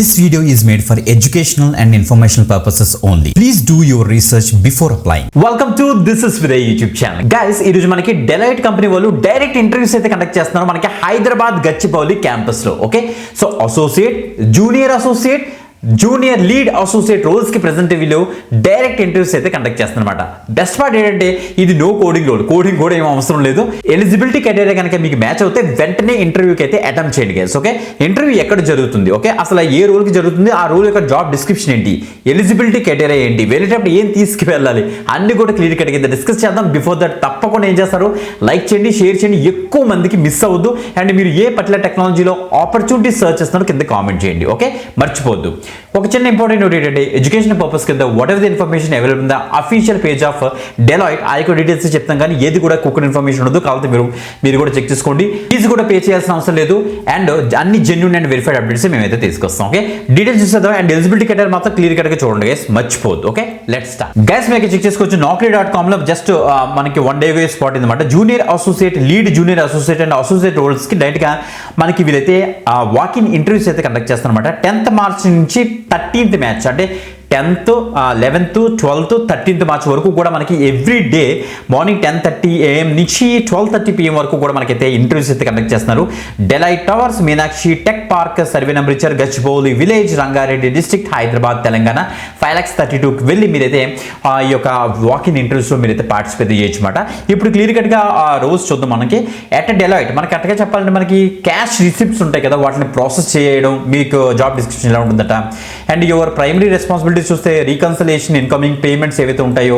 This video is made for educational and informational purposes only. Please do your research before applying. Welcome to This is Vidya YouTube channel. Guys, ఈ రోజు మనకి Deloitte company వాళ్ళు direct interviews అయితే conduct చేస్తున్నారు మనకి Hyderabad Gachibowli campus లో. Okay, so associate, junior associate, junior lead associate roles కి present వీళ్ళు డైరెక్ట్ ఇంటర్వ్యూస్ అయితే కండక్ట్ చేస్తున్నమాట. బెస్ట్ పార్ట్ ఏంటంటే ఇది నో కోడింగ్ రోల్, కోడింగ్ కూడా ఏం అవసరం లేదు. ఎలిజిబిలిటీ క్రైటీరియా కనుక మీకు మ్యాచ్ అవుతే వెంటనే ఇంటర్వ్యూకి అయితే అటెంప్ట్ చేయండి గైస్. ఓకే, ఇంటర్వ్యూ ఎక్కడ జరుగుతుంది, ఓకే, అసలు ఏ రోల్ కి జరుగుతుంది, ఆ రోల్ యొక్క జాబ్ డిస్క్రిప్షన్ ఏంటి, ఎలిజిబిలిటీ క్రైటీరియా ఏంటి, వెళ్ళేటప్పుడు ఏం తీసుకువెళ్ళాలి అన్ని కూడా క్లియర్ కట్ కింద డిస్కస్ చేద్దాం. బిఫోర్ దట్ తప్పకుండా ఏం చేస్తారు, లైక్ చేయండి, షేర్ చేయండి, ఎక్కువ మందికి మిస్ అవ్వద్దు. అండ్ మీరు ఏ పర్టికులర్ టెక్నాలజీలో ఆపర్చునిటీ సర్చ్ చేస్తున్నారో కింద కామెంట్ చేయండి. ఓకే, మర్చిపోద్దు. ఒక చిన్న ఇంపార్టెంట్ నోట్ ఏంటంటే ఎడ్యుకేషన్ పర్పస్ కింద what ever the information available in the official page of Deloitte ఆ యొక్క డీటెయిల్స్ చెప్తాం, కానీ ఏది కూడా కుక్కర్ ఇన్ఫర్మేషన్ ఉండదు. కాబట్టి మీరు కూడా చెక్ చేసుకోండి. ఫీజు కూడా పే చేయాల్సిన అవసరం లేదు. అండ్ అన్ని జెన్యూన్ అండ్ వెరిఫైడ్ అప్డేట్స్ మేమైతే తీసుకొస్తాం. ఓకే, డీటెయిల్స్ చూసేద్దాం. అండ్ ఎలిజిబిలిటీ క్రైటీరియా మాత్రం క్లియర్ కట్ గా చూడండి గైస్, మర్చిపోద్దు. Okay, let's start. గైస్ మీకు చెక్ చేసుకోవచ్చు naukri.com లో జస్ట్ మనకి 1 day స్పాట్ అనమాట. Junior associate, lead junior associate and associate roles కి డైరెక్ట్ గా మనకి వీళ్ళైతే వాక్ ఇన్ ఇంటర్వ్యూస్ అయితే కండక్ట్ చేస్తారన్నమాట. 10th March నుంచి 13th మ్యాచ్ అంటే 10th, 11th, 12th, 13th March వరకు కూడా మనకి ఎవ్రీ డే మార్నింగ్ 10:30 AM నుంచి 12:30 PM వరకు కూడా మనకైతే ఇంటర్వ్యూస్ అయితే కండక్ట్ చేస్తున్నారు. Delight towers, Meenakshi tech park, survey number ఇచ్చారు, గచ్చిబౌలి విలేజ్, రంగారెడ్డి డిస్ట్రిక్ట్, హైదరాబాద్, తెలంగాణ 5,32కి వెళ్ళి మీరైతే ఈ యొక్క వాక్ ఇన్ ఇంటర్వ్యూస్లో మీరైతే పార్టిసిపేట్ చేయొచ్చు అనమాట. ఇప్పుడు క్లియర్ కట్గా రోజు చూద్దాం. మనకి ఎట్ డెలైట్ మనకి అట్టగా చెప్పాలంటే మనకి క్యాష్ రిసిప్ట్స్ ఉంటాయి కదా, వాటిని ప్రాసెస్ చేయడం మీకు జాబ్ డిస్క్రిప్షన్ ఎలా ఉంటుందట. అండ్ యువర్ ప్రైమరీ రెస్పాన్సిబిలిటీ చూస్తే రీకన్సిలేషన్, ఇన్కమింగ్ పేమెంట్స్ ఏవైతే ఉంటాయో,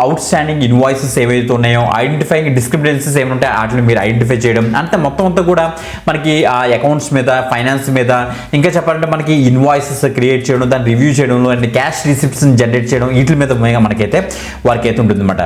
అవుట్ స్టాండింగ్ ఇన్వాయిసెస్ ఏవైతే ఉన్నాయో, ఐడెంటిఫైయింగ్ డిస్క్రిమినెన్సీస్ ఏమైనా ఉంటాయో వాటిని మీరు ఐడెంటిఫై చేయడం, అంతే మొత్తం అంతా కూడా మనకి ఆ అకౌంట్స్ మీద, ఫైనాన్స్ మీద, ఇంకా చెప్పాలంటే మనకి ఇన్వాయిసెస్ క్రియేట్ చేయడం, దాన్ని రివ్యూ చేయడంలో, అండ్ క్యాష్ రిసిప్ట్స్ జనరేట్ చేయడం, వీటి మీద మనకైతే వర్క్ అయితే ఉంటుంది అనమాట.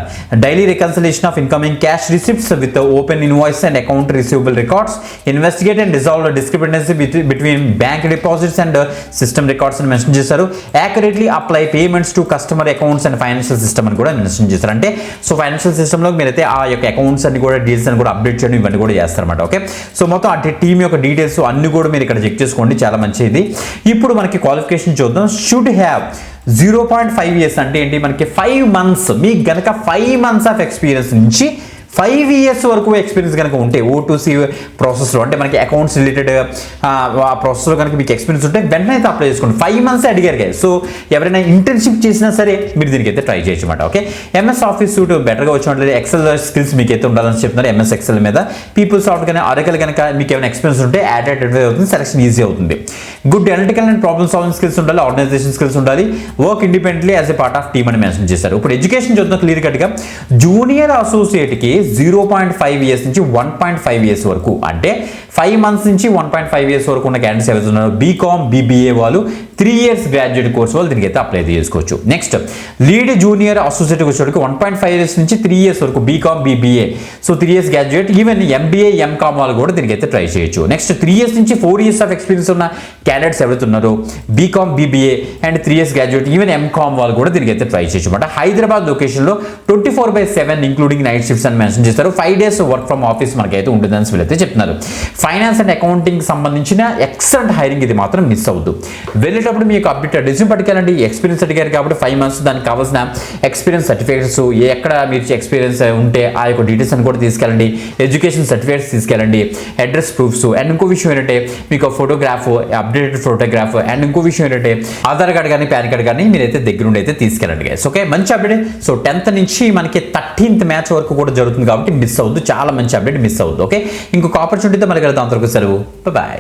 Daily reconciliation of incoming cash receipts with open invoice and account receivable records, investigate and resolve discrepancy between bank deposits and system records అని మెన్షన్ చేశారు. Accurately apply payments to customer accounts and financial system అని కూడా mention చేశారు. అంటే so financial సిస్టంలో మీరైతే ఆ యొక్క అకౌంట్స్ అన్ని కూడా డీటెయిల్స్ అని కూడా అప్డేట్ చేయడం ఇవన్నీ కూడా చేస్తారన్నమాట. ఓకే, సో మొత్తం అంటే టీమ్ యొక్క డీటెయిల్స్ అన్ని కూడా మీరు ఇక్కడ చెక్ చేసుకోండి, చాలా మంచిది. ఇప్పుడు మనకి క్వాలిఫికేషన్ చూద్దాం. షుడ్ హ్యావ్ 0.5 years అంటే ఏంటి, మనకి 5 months, మీకు గనక 5 months ఆఫ్ ఎక్స్పీరియన్స్ నుంచి 5 years వరకు ఎక్స్పీరియన్స్ కనుక ఉంటే O2C ప్రాసెస్లో, అంటే మనకి అకౌంట్స్ రిలేటెడ్ ఆ ప్రాసెస్లో కనుక మీకు ఎక్స్పీరియన్స్ ఉంటే వెంటనే అయితే అప్లై చేసుకోండి. 5 months అడిగారు కదా, సో ఎవరైనా ఇంటర్న్షిప్ చేసినా సరే మీరు దీనికి అయితే ట్రై చేయొచ్చు అనమాట. ఓకే, MS ఆఫీస్ సూట్ బెటర్గా వచ్చినట్లయితే ఎక్సెల్ స్కిల్స్ మీకు అయితే ఉండాలని చెప్తున్నారు. MS ఎక్సెల్ మీద పీపుల్ సాఫ్ట్ కానీ అరకల్ కనుక మీకు ఏమైనా ఎక్స్పీరియన్స్ ఉంటే యాడ్ అవుతుంది, సెలక్షన్ ఈజీ అవుతుంది. Good analytical and problem solving skills ఉండాలి, ఆర్గనైజేషన్ స్కిల్స్ ఉండాలి, work independently as a part of team అని మెన్షన్ చేశారు. ఇప్పుడు ఎడ్యుకేషన్ చూద్దాం క్లియర్ కట్గా. జూనియర్ అసోసియేట్కి 0.5 years నుంచి 1.5 years వరకు, అంటే 5 months నుంచి 1.5 years వరకు ఉన్న క్యాండిడేట్స్ ఎవరైతే ఉన్నారో బీకామ్, BBA వాళ్ళు 3 years గ్రాడ్యుయేట్ కోర్స్ వాళ్ళు దీనికి అయితే అప్లై చేసుకోవచ్చు. నెక్స్ట్ లీడ్ జూనియర్ అసోసియేట్ వచ్చేటికి 1.5 years నుంచి 3 years వరకు BCom, BBA, so 3 years graduate, even MBA, MCOM వాళ్ళు కూడా దీనికి అయితే ట్రై చేయొచ్చు. నెక్స్ట్ 3 years నుంచి 4 years ఆఫ్ ఎక్స్పీరియన్స్ ఉన్న క్యాండిడేట్స్ ఎవరైతే ఉన్నారో BCom, BBA and 3 years graduate, even MCOM వాళ్ళు కూడా దీనికి అయితే ట్రై చేయొచ్చు అనమాట. హైదరాబాద్ లొకేషన్లో 24/7 ఇంక్లూడింగ్ నైట్ షిఫ్ట్స్ అని మెన్షన్ చేస్తారు. 5 days వర్క్ ఫ్రమ్ ఆఫీస్ మనకైతే ఉంటుందని వీళ్ళైతే చెప్తున్నారు. ఫైనాన్స్ అండ్ అకౌంటింగ్ సంబంధించిన ఎక్సలెంట్ హైరింగ్, ఇది మాత్రం మిస్ అవ్వద్దు. వెళ్ళేటప్పుడు మీకు అప్డేటెడ్ రెజ్యూమ్ పట్టుకెళ్ళండి. ఎక్స్పీరియన్స్ అడిగారు కాబట్టి 5 months దానికి కావాల్సిన ఎక్స్పీరియన్స్ సర్టిఫికేట్స్, ఎక్కడ మీరు ఎక్స్పీరియన్స్ ఉంటే ఆ యొక్క డీటెయిల్స్ అని కూడా తీసుకెళ్ళండి. ఎడ్యుకేషన్ సర్టిఫికేట్స్ తీసుకెళ్ళండి, అడ్రస్ ప్రూఫ్స్, అండ్ ఇంకో విషయం ఏంటంటే మీకు ఫోటోగ్రాఫ్, అప్డేటెడ్ ఫోటోగ్రాఫ్, అండ్ ఇంకో విషయం ఏంటంటే ఆధార్ కార్డ్ కానీ పాన్ కార్డ్ కానీ మీరైతే దగ్గరుండి అయితే తీసుకెళ్ళండి గైస్. ఓకే, మంచి అప్డేట్. సో 10th నుంచి మనకి 13th మ్యాచ్ వరకు కూడా జరుగుతుంది కాబట్టి మిస్ అవ్వద్దు, చాలా మంచి అప్డేట్, మిస్ అవ్వద్దు. ఓకే, ఇంకొక ఆపర్చునిటీతో మనకి వెళ్తాం. అంతవరకు సెలవు, బాయ్.